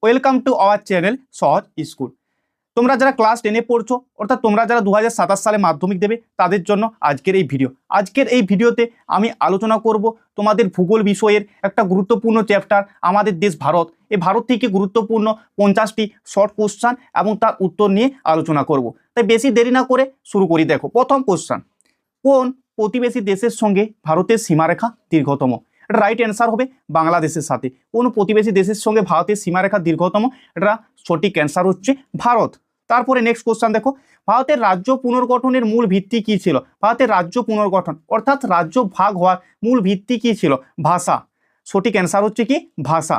Welcome to our channel সহজ school. তোমরা যারা ক্লাস 10-এ পড়ছো অর্থাৎ তোমরা যারা 2027 সালে মাধ্যমিক দেবে তাদের জন্য আজকের এই ভিডিওতে আমি আলোচনা করব তোমাদের ভূগোল বিষয়ের একটা গুরুত্বপূর্ণ চ্যাপ্টার আমাদের দেশ ভারত। এই ভারত থেকে গুরুত্বপূর্ণ 50টি শর্ট কোশ্চেন এবং তার উত্তর নিয়ে আলোচনা করব। তাই বেশি দেরি না করে শুরু করি। দেখো, প্রথম কোশ্চেন, কোন প্রতিবেশী দেশের সঙ্গে ভারতের সীমারেখা দীর্ঘতম? এটা রাইট অ্যান্সার হবে বাংলাদেশের সাথে। কোন প্রতিবেশী দেশের সঙ্গে ভারতের সীমারেখা দীর্ঘতম? এটা সঠিক অ্যান্সার হচ্ছে ভারত। তারপরে নেক্সট কোশ্চেন দেখো, ভারতের রাজ্য পুনর্গঠনের মূল ভিত্তি কি ছিল? ভারতের রাজ্য পুনর্গঠন অর্থাৎ রাজ্য ভাগ হওয়ার মূল ভিত্তি কি ছিল? ভাষা। সঠিক অ্যান্সার হচ্ছে কি ভাষা।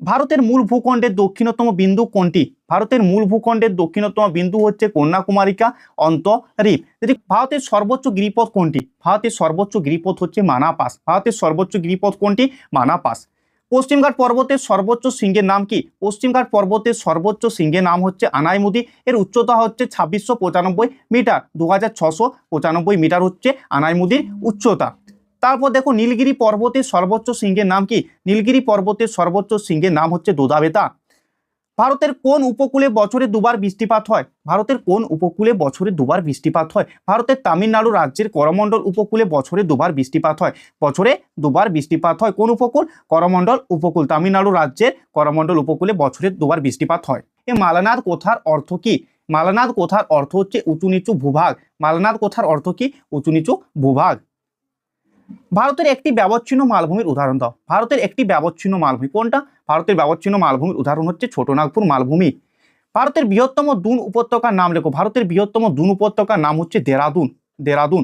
ভারতের মূল ভূখণ্ডের দক্ষিণতম বিন্দু কোনটি? ভারতের মূল ভূখণ্ডের দক্ষিণতম বিন্দু হচ্ছে কন্যাকুমারিকা অন্তরীপ। যদি ভারতের সর্বোচ্চ গিরিপথ কোনটি? ভারতের সর্বোচ্চ গিরিপথ হচ্ছে মানা পাস। ভারতের সর্বোচ্চ গিরিপথ কোনটি? মানা পাস। পশ্চিমঘাট পর্বতের সর্বোচ্চ শৃঙ্গের নাম কি? পশ্চিমঘাট পর্বতের সর্বোচ্চ শৃঙ্গের নাম হচ্ছে আনাইমুদি। এর উচ্চতা হচ্ছে 2695 মিটার। 2695 মিটার হচ্ছে আনাইমুদির উচ্চতা। তারপর দেখো, নীলগিরি পর্বতের সর্বোচ্চ শৃঙ্গের নাম কি? নীলগিরি পর্বতের সর্বোচ্চ শৃঙ্গের নাম হচ্ছে দোদাবেতা। ভারতের কোন উপকূলে বছরে দুবার বৃষ্টিপাত হয়? ভারতের কোন উপকূলে বছরে দুবার বৃষ্টিপাত হয়? ভারতের তামিলনাড়ু রাজ্যের করমণ্ডল উপকূলে বছরে দুবার বৃষ্টিপাত হয়। বছরে দুবার বৃষ্টিপাত হয়। কোন উপকূল? করমণ্ডল উপকূল। তামিলনাড়ু রাজ্যের করমণ্ডল উপকূলে বছরে দুবার বৃষ্টিপাত হয়। এই মালানাদ কথার অর্থ কি? মালানাদ কথার অর্থ হচ্ছে উঁচু নিচু ভূভাগ। মালানাদ কথার অর্থ কি? উঁচু নিচু ভূভাগ। ভারতের একটি ব্যবচ্ছিন্ন মালভূমির উদাহরণ দাও। ভারতের একটি ব্যবচ্ছিন্ন মালভূমি কোনটা? ভারতের ব্যবচ্ছিন্ন মালভূমির উদাহরণ হচ্ছে ছোটনাগপুর মালভূমি। ভারতের বৃহত্তম দুন উপত্যকার নাম লেখো। ভারতের বৃহত্তম দুন উপত্যকার নাম হচ্ছে দেরাদুন।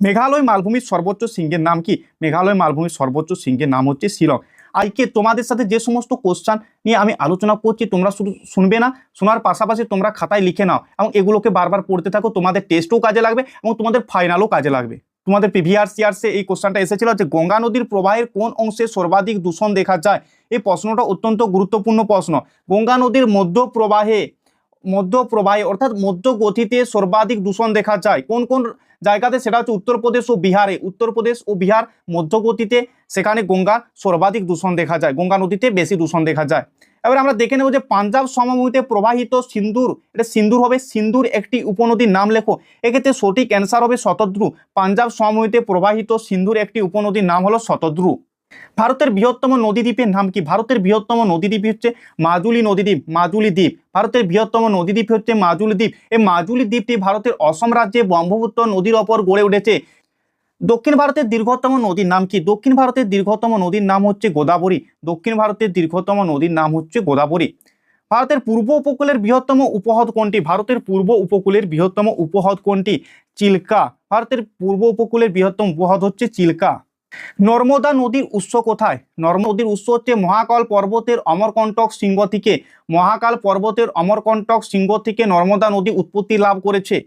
মেঘালয় মালভূমির সর্বোচ্চ শৃঙ্গের নাম কি? মেঘালয় মালভূমির সর্বোচ্চ শৃঙ্গের নাম হচ্ছে শিলং। আজকে তোমাদের সাথে যে সমস্ত কোশ্চেন নিয়ে আমি আলোচনা করছি তোমরা শুধু শুনবে না, শোনার পাশাপাশি তোমরা খাতায় লিখে নাও এবং এগুলোকে বারবার পড়তে থাকো। তোমাদের টেস্টও কাজে লাগবে এবং তোমাদের ফাইনালও কাজে লাগবে। তোমাদের প্রিভিয়াস ইয়ার্সে এই কোশ্চেনটা এসেছিল যে গঙ্গা নদীর প্রবাহের কোন অংশে সর্বাধিক দূষণ দেখা যায়? এই প্রশ্নটা অত্যন্ত গুরুত্বপূর্ণ প্রশ্ন। গঙ্গা নদীর মধ্য প্রবাহে অর্থাৎ মধ্য গতিতে সর্বাধিক দূষণ দেখা যায় কোন কোন জায়গাতে? সেটা হচ্ছে উত্তরপ্রদেশ ও বিহারে। উত্তরপ্রদেশ ও বিহার মধ্য গতিতে, সেখানে গঙ্গা সর্বাধিক দূষণ দেখা যায়। গঙ্গা নদীতে বেশি দূষণ দেখা যায়। এবার আমরা দেখে নেব যে পাঞ্জাব সমভূমিতে প্রবাহিত সিন্ধুর, এটা সিন্ধুর হবে। সিন্ধুর একটি উপনদীর নাম লেখো। এক্ষেত্রে সঠিক অ্যান্সার হবে শতদ্রু। পাঞ্জাব সমভূমিতে প্রবাহিত সিন্ধুর একটি উপনদীর নাম হলো শতদ্রু। ভারতের বৃহত্তম নদীদ্বীপের নাম কি? ভারতের বৃহত্তম নদীদ্বীপ হচ্ছে মাজুলি নদীদ্বীপ। মাজুলি দ্বীপ। ভারতের বৃহত্তম নদীদ্বীপ হচ্ছে মাজুলি দ্বীপ। এই মাজুলি দ্বীপটি ভারতের অসম রাজ্যে ব্রহ্মপুত্র নদীর ওপর গড়ে উঠেছে। দক্ষিণ ভারতের দীর্ঘতম নদীর নাম কি? দক্ষিণ ভারতের দীর্ঘতম নদীর নাম হচ্ছে গোদাবরী। দক্ষিণ ভারতের দীর্ঘতম নদীর নাম হচ্ছে গোদাবরী। ভারতের পূর্ব উপকূলের বৃহত্তম উপহ্রদ কোনটি? ভারতের পূর্ব উপকূলের বৃহত্তম উপহ্রদ কোনটি? চিল্কা। ভারতের পূর্ব উপকূলের বৃহত্তম উপহ্রদ হচ্ছে চিল্কা। নর্মদা নদীর উৎস কোথায়? নর্মদা নদীর উৎস হচ্ছে মহাকাল পর্বতের অমরকণ্টক শৃঙ্গ থেকে। মহাকাল পর্বতের অমরকণ্টক শৃঙ্গ থেকে নর্মদা নদী উৎপত্তি লাভ করেছে।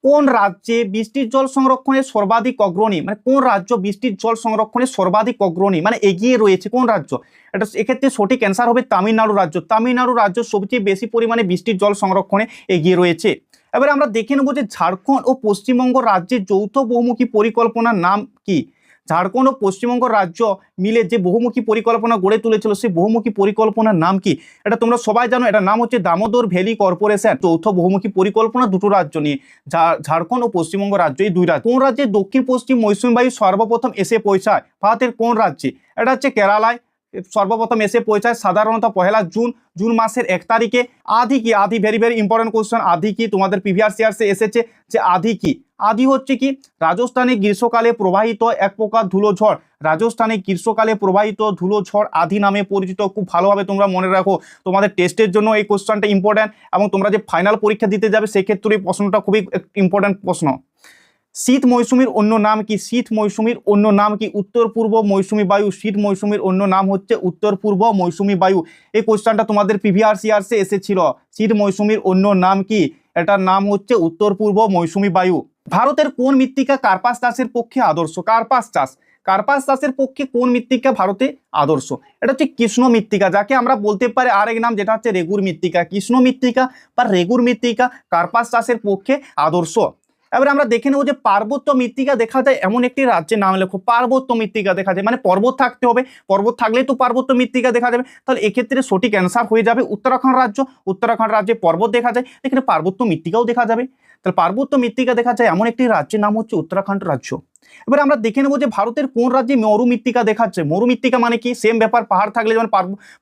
কোন রাজ্যে বৃষ্টির জল সংরক্ষণে সর্বাধিক অগ্রণী? মানে কোন রাজ্য বৃষ্টির জল সংরক্ষণে সর্বাধিক অগ্রণী মানে এগিয়ে রয়েছে? কোন রাজ্য? এটা এক্ষেত্রে সঠিক অ্যান্সার হবে তামিলনাড়ু রাজ্য। তামিলনাড়ু রাজ্য সবচেয়ে বেশি পরিমাণে বৃষ্টির জল সংরক্ষণে এগিয়ে রয়েছে। এবারে আমরা দেখে নেব যে ঝাড়খণ্ড ও পশ্চিমবঙ্গ রাজ্যের যৌথ বহুমুখী পরিকল্পনার নাম কি? ঝাড়খণ্ড ও পশ্চিমবঙ্গ রাজ্য মিলে যে বহুমুখী পরিকল্পনা গড়ে তুলেছিল সেই বহুমুখী পরিকল্পনার নাম কি? এটা তোমরা সবাই জানো, এটার নাম হচ্ছে দামোদর ভ্যালি কর্পোরেশন। যৌথ বহুমুখী পরিকল্পনা দুটো রাজ্য নিয়ে, ঝাড়খণ্ড ও পশ্চিমবঙ্গ রাজ্য, এই দুই রাজ্য। কোন রাজ্যে দক্ষিণ পশ্চিম মৌসুমী বায়ু সর্বপ্রথম এসে পৌঁছায়? ভারতের কোন রাজ্যে? এটা হচ্ছে কেরালায় সর্বপ্রথম এসে পৌঁছায় সাধারণত পহেলা জুন মাসের 1 তারিখে। আধি কি? আধি ভেরি ভেরি ইম্পর্টেন্ট কোশ্চেন। আধি কি? তোমাদের প্রিভিয়াস ইয়ার্সে এসেছে যে আধি কি? আধি হচ্ছে কি? রাজস্থানে গ্রীষ্মকালে প্রবাহিত এক প্রকার ধুলোঝড়। রাজস্থানে গ্রীষ্মকালে প্রবাহিত ধুলোঝড় আধি নামে পরিচিত। খুব ভালোভাবে তোমরা মনে রাখো, তোমাদের টেস্টের জন্য এই কোশ্চেনটা ইম্পর্টেন্ট এবং তোমরা যে ফাইনাল পরীক্ষা দিতে যাবে সেক্ষেত্রে এই প্রশ্নটা খুবই ইম্পর্টেন্ট প্রশ্ন। শীত মৌসুমীর অন্য নাম কি? শীত মৌসুমীর অন্য নাম কি? উত্তর পূর্ব মৌসুমী বায়ু। শীত মৌসুমীর অন্য নাম হচ্ছে উত্তর পূর্ব মৌসুমী বায়ু। এই কোশ্চেনটা তোমাদের প্রিভিয়াস ইয়ার্সে এসেছিল। শীত মৌসুমীর অন্য নাম কি? এটার নাম হচ্ছে উত্তর পূর্ব মৌসুমী বায়ু। ভারতের কোন মৃত্তিকা কার্পাস চাষের পক্ষে আদর্শ? কার্পাস চাষের পক্ষে কোন মৃত্তিকা ভারতে আদর্শ? এটা হচ্ছে কৃষ্ণ মৃত্তিকা, যাকে আমরা বলতে পারি আরেক নাম যেটা হচ্ছে রেগুর মৃত্তিকা। কৃষ্ণ মৃত্তিকা বা রেগুর মৃত্তিকা কার্পাস চাষের পক্ষে আদর্শ। এবারে আমরা দেখে নেবো যে পার্বত্য মৃত্তিকা দেখা যায় এমন একটি রাজ্যের নাম লেখো। পার্বত্য মৃত্তিকা দেখা যায় মানে পর্বত থাকতে হবে, পর্বত থাকলেই তো পার্বত্য মৃত্তিকা দেখা যাবে। তাহলে এক্ষেত্রে সঠিক অ্যান্সার হয়ে যাবে উত্তরাখণ্ড রাজ্য। উত্তরাখণ্ড রাজ্যে পর্বত দেখা যায়, এখানে পার্বত্য মৃত্তিকাও দেখা যাবে। তাহলে পার্বত্য মৃত্তিকা দেখা যায় এমন একটি রাজ্যের নাম হচ্ছে উত্তরাখণ্ড রাজ্য। এবার আমরা দেখে নেবো যে ভারতের কোন রাজ্যে মরুমৃত্তিকা দেখাচ্ছে। মরুমৃত্তিকা মানে কি, সেম ব্যাপার, পাহাড় থাকলে যেমন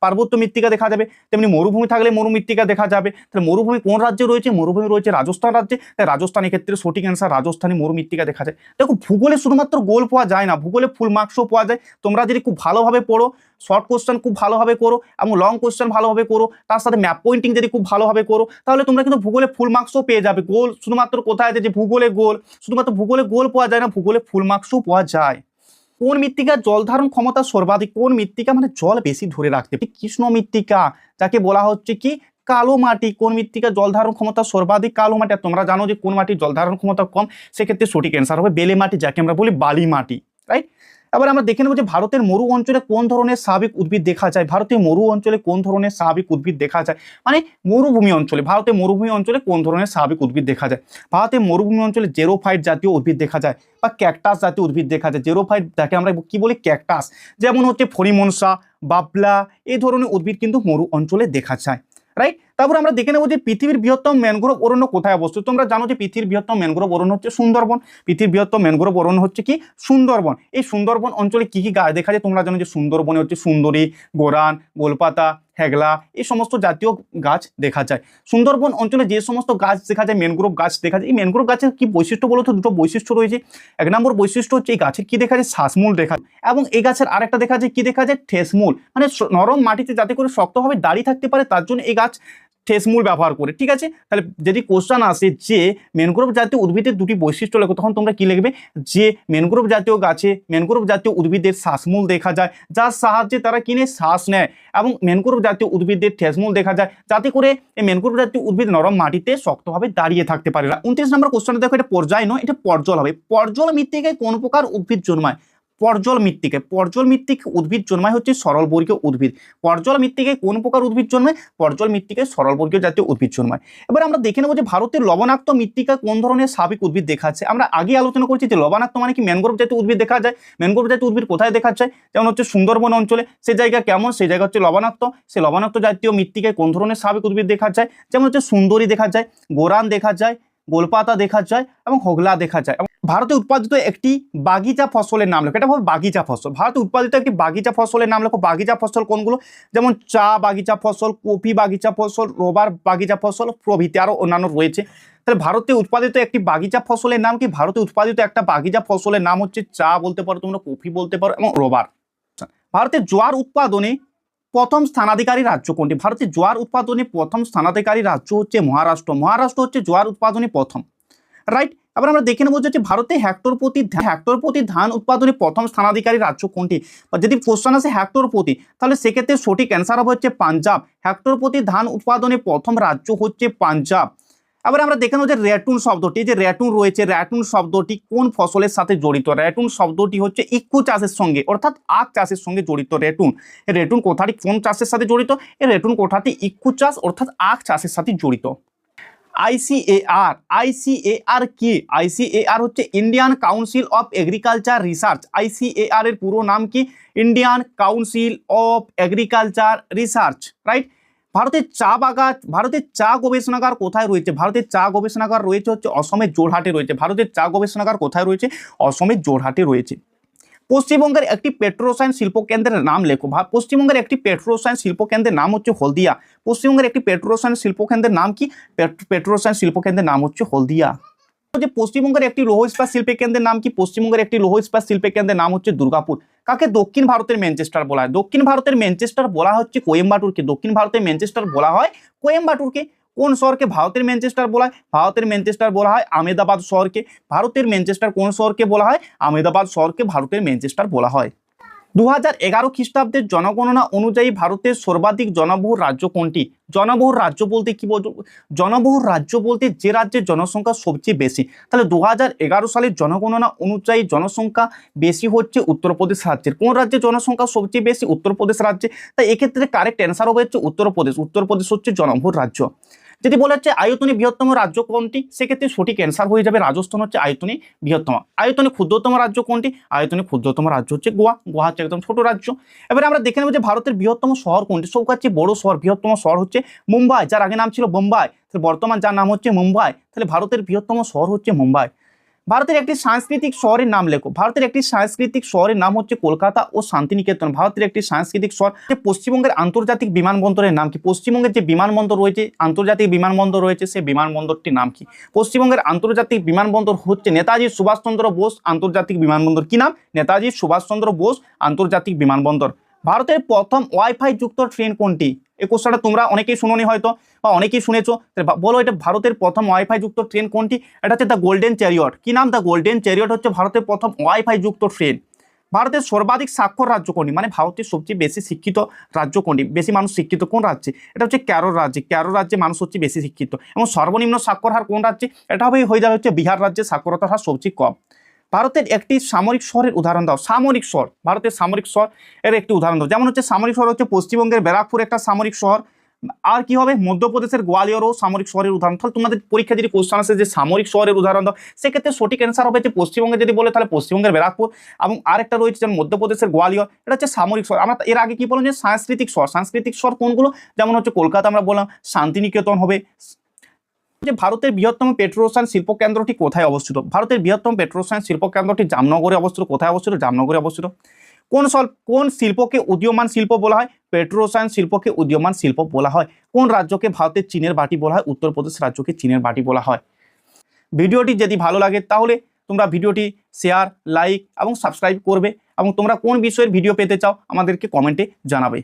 পার্বত্য মৃত্তিকা দেখা যাবে, তেমনি মরুভূমি থাকলে মরুমৃত্তিকা দেখা যাবে। তাহলে মরুভূমি কোন রাজ্যে রয়েছে, মরুভূমি রয়েছে রাজস্থান রাজ্যে। তাই রাজস্থানের ক্ষেত্রে সঠিক অ্যান্সার রাজস্থানী মরুমৃত্তিকা দেখা যায়। দেখো ভূগোলে শুধুমাত্র গোল পাওয়া যায় না, ভূগোলে ফুল মার্কসও পাওয়া যায়। তোমরা যদি খুব ভালোভাবে পড়ো, শর্ট কোশ্চেন খুব ভালোভাবে করো এবং লং কোশ্চেন ভালোভাবে করো, তার সাথে ম্যাপ পয়েন্টিং যদি খুব ভালোভাবে করো, তাহলে তোমরা কিন্তু ভূগোলে ফুল মার্কসও পেয়ে যাবে। গোল শুধুমাত্র কোথায় আছে যে ভূগোলে গোল, শুধুমাত্র ভূগোলে গোল পাওয়া যায় না, ভূগোলে ফুল মার্কসও পাওয়া যায়। কোন মৃত্তিকার জল ধারণ ক্ষমতা সর্বাধিক, কোন মৃত্তিকা মানে জল বেশি ধরে রাখতে, কৃষ্ণ মৃত্তিকা যাকে বলা হচ্ছে কি কালো মাটি। কোন মৃত্তিকা জল ধারণ ক্ষমতা সর্বাধিক, কালো মাটি। আর তোমরা জানো যে কোন মাটির জল ধারণ ক্ষমতা কম, সেক্ষেত্রে সঠিক অ্যান্সার হবে বেলে মাটি, যাকে আমরা বলি বালি মাটি, রাইট। এবার আমরা দেখে নেব যে ভারতের মরু অঞ্চলে কোন ধরনের স্বাভাবিক উদ্ভিদ দেখা যায়। ভারতের মরু অঞ্চলে কোন ধরনের স্বাভাবিক উদ্ভিদ দেখা যায়, মানে মরুভূমি অঞ্চলে, ভারতের মরুভূমি অঞ্চলে কোন ধরনের স্বাভাবিক উদ্ভিদ দেখা যায়। ভারতের মরুভূমি অঞ্চলে জেরোফাইট জাতীয় উদ্ভিদ দেখা যায় বা ক্যাকটাস জাতীয় উদ্ভিদ দেখা যায়। জেরোফাইট যাকে আমরা কি বলি ক্যাকটাস, যেমন হচ্ছে ফরিমনসা, বাবলা, এই ধরনের উদ্ভিদ কিন্তু মরু অঞ্চলে দেখা যায়, রাইট। তারপর আমরা দেখে নেব যে পৃথিবীর বৃহত্তম ম্যানগ্রোভ অরণ্য কোথায় অবস্থিত। তোমরা জানো যে পৃথিবীর বৃহত্তম ম্যানগ্রোভ অরণ্য হচ্ছে সুন্দরবন। পৃথিবীর বৃহত্তম ম্যানগ্রোভ অরণ্য হচ্ছে কি সুন্দরবন। এই সুন্দরবন অঞ্চলে কি কি গাছ দেখা যায়, তোমরা জানো যে সুন্দরবনে হচ্ছে সুন্দরী, গোরান, গোলপাতা, হেগলা, এই সমস্ত জাতীয় গাছ দেখা যায়। সুন্দরবন অঞ্চলে যে সমস্ত গাছ দেখা যায়, ম্যানগ্রোভ গাছ দেখা যায়। এই ম্যানগ্রোভ গাছের কি বৈশিষ্ট্য বলো তো? দুটো বৈশিষ্ট্য রয়েছে। এক নম্বর বৈশিষ্ট্য হচ্ছে এই গাছের কি দেখা যায়, শ্বাসমূল দেখা যায়, এবং এই গাছের আরেকটা দেখা যায় কি দেখা যায়, ঠেসমূল, মানে নরম মাটিতে যাতে করে শক্তভাবে দাঁড়িয়ে থাকতে পারে তার জন্য এই গাছ ঠেসমূল ব্যবহার করে, ঠিক আছে। তাহলে যদি কোশ্চেন আসে যে ম্যানগ্রোভ জাতীয় উদ্ভিদের দুটি বৈশিষ্ট্য লেখো, তখন তোমরা কি লিখবে যে ম্যানগ্রোভ জাতীয় গাছে, ম্যানগ্রোভ জাতীয় উদ্ভিদের শ্বাসমূল দেখা যায় যার সাহায্যে তারা কিনে শ্বাস নেয়, এবং ম্যানগ্রোভ জাতীয় উদ্ভিদের ঠেসমূল দেখা যায় যাতে করে এই ম্যানগ্রোভ জাতীয় উদ্ভিদ নরম মাটিতে শক্তভাবে দাঁড়িয়ে থাকতে পারে। 29 নম্বর কোশ্চেনটা দেখো, এটা পর্যায় নয়, এটা পর্জল হবে। পর্জল মৃত্তিকায় কোন প্রকার উদ্ভিদ জন্মায়। পর্জল মৃত্তিকায়, পর্জল মৃত্তিকা উদ্ভিদ জন্মায় হচ্ছে সরলবর্গীয় উদ্ভিদ। পর্জল মৃত্তিকায় কোন প্রকার উদ্ভিদ জন্মায়, পর্জল মৃত্তিকায় সরলবর্গীয় জাতীয় উদ্ভিদ জন্মায়। এবার আমরা দেখে নেব যে ভারতের লবণাক্ত মৃত্তিকা কোন ধরনের স্বাভাবিক উদ্ভিদ দেখা যাচ্ছে। আমরা আগে আলোচনা করছি যে লবণাক্ত মানে কি ম্যানগ্রোভ জাতীয় উদ্ভিদ দেখা যায়। ম্যানগ্রোভ জাতীয় উদ্ভিদ কোথায় দেখা যায়, যেমন হচ্ছে সুন্দরবন অঞ্চলে, সে জায়গা কেমন, সেই জায়গা হচ্ছে লবণাক্ত। সেই লবণাক্ত জাতীয় মৃত্তিকায় কোন ধরনের স্বাভাবিক উদ্ভিদ দেখা যায়, যেমন হচ্ছে সুন্দরী দেখা যায়, গোরান দেখা যায়, গোলপাতা দেখা যায় এবং হোগলা দেখা যায়। ভারতে উৎপাদিত একটি বাগিচা ফসলের নাম লেখো, এটা হবে বাগিচা ফসল। ভারতে উৎপাদিত একটি বাগিচা ফসলের নাম লেখো। বাগিচা ফসল কোনগুলো, যেমন চা বাগিচা ফসল, কফি বাগিচা ফসল, রবার বাগিচা ফসল প্রভৃতি, আরও অন্যান্য রয়েছে। তাহলে ভারতে উৎপাদিত একটি বাগিচা ফসলের নাম কি, ভারতে উৎপাদিত একটা বাগিচা ফসলের নাম হচ্ছে চা বলতে পারো তোমরা, কফি বলতে পারো এবং রবার। ভারতের জোয়ার উৎপাদনে প্রথম স্থানাধিকারী রাজ্য কোনটি। ভারতের জোয়ার উৎপাদনে প্রথম স্থানাধিকারী রাজ্য হচ্ছে মহারাষ্ট্র। মহারাষ্ট্র হচ্ছে জোয়ার উৎপাদনে প্রথম, রাইট। আবার আমরা দেখে নেবো যে ভারতে হেক্টর প্রতি ধান উৎপাদনে প্রথম স্থানাধিকারী রাজ্য কোনটি। যদি কোশ্চেন আসে হেক্টর প্রতি, তাহলে সেক্ষেত্রে সঠিক অ্যান্সার হবে হচ্ছে পাঞ্জাব। হেক্টর প্রতি ধান উৎপাদনে প্রথম রাজ্য হচ্ছে পাঞ্জাব। আবার আমরা দেখে নেব যে রেটুন শব্দটি, যে রেটুন রয়েছে, রেটুন শব্দটি কোন ফসলের সাথে জড়িত। রেটুন শব্দটি হচ্ছে ইক্ষু চাষের সঙ্গে, অর্থাৎ আখ চাষের সঙ্গে জড়িত। রেটুন, রেটুন কোথাটি কোন চাষের সাথে জড়িত, এই রেটুন কোথাটি ইক্ষু চাষ অর্থাৎ আখ চাষের সাথে জড়িত। আইসিএআর, আইসিএআর কি, আইসিএআর হচ্ছে Indian council of agriculture research. ICAR এর পুরো নাম কি, Indian council of agriculture research, right. ভারতের চা বাগান, ভারতের চা গবেষণাগার কোথায় রয়েছে। ভারতের চা গবেষণাগার রয়েছে হচ্ছে অসমের জোরহাটে রয়েছে। ভারতের চা গবেষণাগার কোথায় রয়েছে, অসমের জোরহাটে রয়েছে। পশ্চিমবঙ্গের একটি পেট্রোরসায়ন শিল্পকেন্দ্রের নাম লেখো। পশ্চিমবঙ্গের একটি পেট্রোরসায়ন শিল্পকেন্দ্রের নাম হচ্ছে হলদিয়া। পশ্চিমবঙ্গের একটি পেট্রোরসায়ন শিল্পকেন্দ্রের নাম কি, পেট্রোরসায়ন শিল্পকেন্দ্রের নাম হচ্ছে হলদিয়া। যে পশ্চিমবঙ্গের একটি লৌহ ইস্পাত শিল্পকেন্দ্রের নাম কি, পশ্চিমবঙ্গের একটি লৌহ ইস্পাত শিল্পকেন্দ্রের নাম হচ্ছে দুর্গাপুর। কাকে দক্ষিণ ভারতের ম্যানচেস্টার বলা হয়, দক্ষিণ ভারতের ম্যানচেস্টার বলা হচ্ছে কোয়েম্বাটুরকে। দক্ষিণ ভারতের ম্যানচেস্টার বলা হয় কোয়েম্বাটুরকে। কোন শহরকে ভারতের ম্যানচেস্টার বলা হয়, ভারতের ম্যানচেস্টার বলা হয় আহমেদাবাদ শহরকে। ভারতের ম্যানচেস্টার কোন শহরকে বলা হয়, আহমেদাবাদ শহরকে ভারতের ম্যানচেস্টার বলা হয়। 2011 খ্রিস্টাব্দের জনগণনা অনুযায়ী ভারতের সর্বাধিক জনবহুল রাজ্য কোনটি। জনবহুল রাজ্য বলতে কি বলবো, জনবহুল রাজ্য বলতে যে রাজ্যের জনসংখ্যা সবচেয়ে বেশি। তাহলে 2011 সালের জনগণনা অনুযায়ী জনসংখ্যা বেশি হচ্ছে উত্তরপ্রদেশ রাজ্যের। কোন রাজ্যের জনসংখ্যা সবচেয়ে বেশি, উত্তরপ্রদেশ রাজ্যে। তাই এক্ষেত্রে কারেক্ট অ্যান্সার হবে হচ্ছে উত্তরপ্রদেশ। উত্তরপ্রদেশ হচ্ছে জনবহুল রাজ্য। যদি বলা হচ্ছে আয়তনে বৃহত্তম রাজ্য কোনটি, সেক্ষেত্রে সঠিক অ্যান্সার হয়ে যাবে রাজস্থান হচ্ছে আয়তনে বৃহত্তম। আয়তনে ক্ষুদ্রতম রাজ্য কোনটি, আয়তনে ক্ষুদ্রতম রাজ্য হচ্ছে গোয়া, গোয়া হচ্ছে একদম ছোট রাজ্য। এবারে আমরা দেখে নেব যে ভারতের বৃহত্তম শহর কোনটি, সবচেয়ে বড় শহর, বৃহত্তম শহর হচ্ছে মুম্বাই, যার আগে নাম ছিল বোম্বাই, তাহলে বর্তমান যার নাম হচ্ছে মুম্বাই, তাহলে ভারতের বৃহত্তম শহর হচ্ছে মুম্বাই। ভারতের একটি সাংস্কৃতিক শহরের নাম লেখো, ভারতের একটি সাংস্কৃতিক শহরের নাম হচ্ছে কলকাতা ও শান্তিনিকেতন। ভারতের একটি সাংস্কৃতিক শহর। পশ্চিমবঙ্গের আন্তর্জাতিক বিমানবন্দরের নাম কি, পশ্চিমবঙ্গের যে বিমানবন্দর রয়েছে, আন্তর্জাতিক বিমানবন্দর রয়েছে, সেই বিমানবন্দরটির নাম কি? পশ্চিমবঙ্গের আন্তর্জাতিক বিমানবন্দর হচ্ছে নেতাজি সুভাষচন্দ্র বোস আন্তর্জাতিক বিমানবন্দর। কি নাম? নেতাজি সুভাষচন্দ্র বোস আন্তর্জাতিক বিমানবন্দর। ভারতের প্রথম ওয়াইফাই যুক্ত ট্রেন কোনটি? এই কোশ্চেনটা তোমরা অনেকেই শুনোনি হয়তো, বা অনেকেই শুনেছো, বলো এটা ভারতের প্রথম ওয়াইফাই যুক্ত ট্রেন কোনটি? এটা হচ্ছে দ্য গোল্ডেন চ্যারিয়ট। কি নাম? দ্য গোল্ডেন চ্যারিয়ট হচ্ছে ভারতের প্রথম ওয়াইফাই যুক্ত ট্রেন। ভারতের সর্বাধিক সাক্ষর রাজ্য কোনটি, মানে ভারতের সবচেয়ে বেশি শিক্ষিত রাজ্য কোনটি, বেশি মানুষ শিক্ষিত কোন রাজ্যে? এটা হচ্ছে কেরল রাজ্যে। কেরল রাজ্যে মানুষ হচ্ছে বেশি শিক্ষিত। এবং সর্বনিম্ন সাক্ষর হার কোন রাজ্যে? এটা হয়ে যাবে হচ্ছে বিহার রাজ্যে, সাক্ষরতার হার সবচেয়ে কম। ভারতের একটি সামরিক শহরের উদাহরণ দাও। সামরিক শহর, ভারতের সামরিক শহর এর একটি উদাহরণ দাও। যেমন হচ্ছে সামরিক শহর হচ্ছে পশ্চিমবঙ্গের ব্যারাকপুর একটা সামরিক শহর। আর কি হবে? মধ্যপ্রদেশের গোয়ালিয়রও সামরিক শহরের উদাহরণ। তাহলে তোমাদের পরীক্ষা যদি কোশ্চেন আসে যে সামরিক শহরের উদাহরণ দাও, সেক্ষেত্রে সঠিক অ্যান্সার হবে যে পশ্চিমবঙ্গে যদি বলে তাহলে পশ্চিমবঙ্গের ব্যারাকপুর। এবং আরেকটা রয়েছে যেমন মধ্যপ্রদেশের গোয়ালিয়র, এটা হচ্ছে সামরিক শহর। আমরা এর আগে কি বললাম যে সাংস্কৃতিক শহর, সাংস্কৃতিক শহর কোনগুলো? যেমন হচ্ছে কলকাতা আমরা বললাম, শান্তিনিকেতন হবে। যে ভারতের বৃহত্তম পেট্রোরসায়ন শিল্প কেন্দ্রটি কোথায় অবস্থিত? ভারতের বৃহত্তম পেট্রোরসায়ন শিল্প কেন্দ্রটি জামনগরে অবস্থিত। কোথায় অবস্থিত? জামনগরে অবস্থিত। কোন শিল্পকে উদীয়মান শিল্প বলা হয়? পেট্রোরসায়ন শিল্পকে উদীয়মান শিল্প বলা হয়। কোন রাজ্যকে ভারতের চীনের বাটি বলা হয়? উত্তরপ্রদেশ রাজ্যকে চীনের বাটি বলা হয়। ভিডিওটি যদি ভালো লাগে তাহলে তোমরা ভিডিওটি শেয়ার, লাইক এবং সাবস্ক্রাইব করবে, এবং তোমরা কোন বিষয়ের ভিডিও পেতে চাও আমাদেরকে কমেন্টে জানাবে।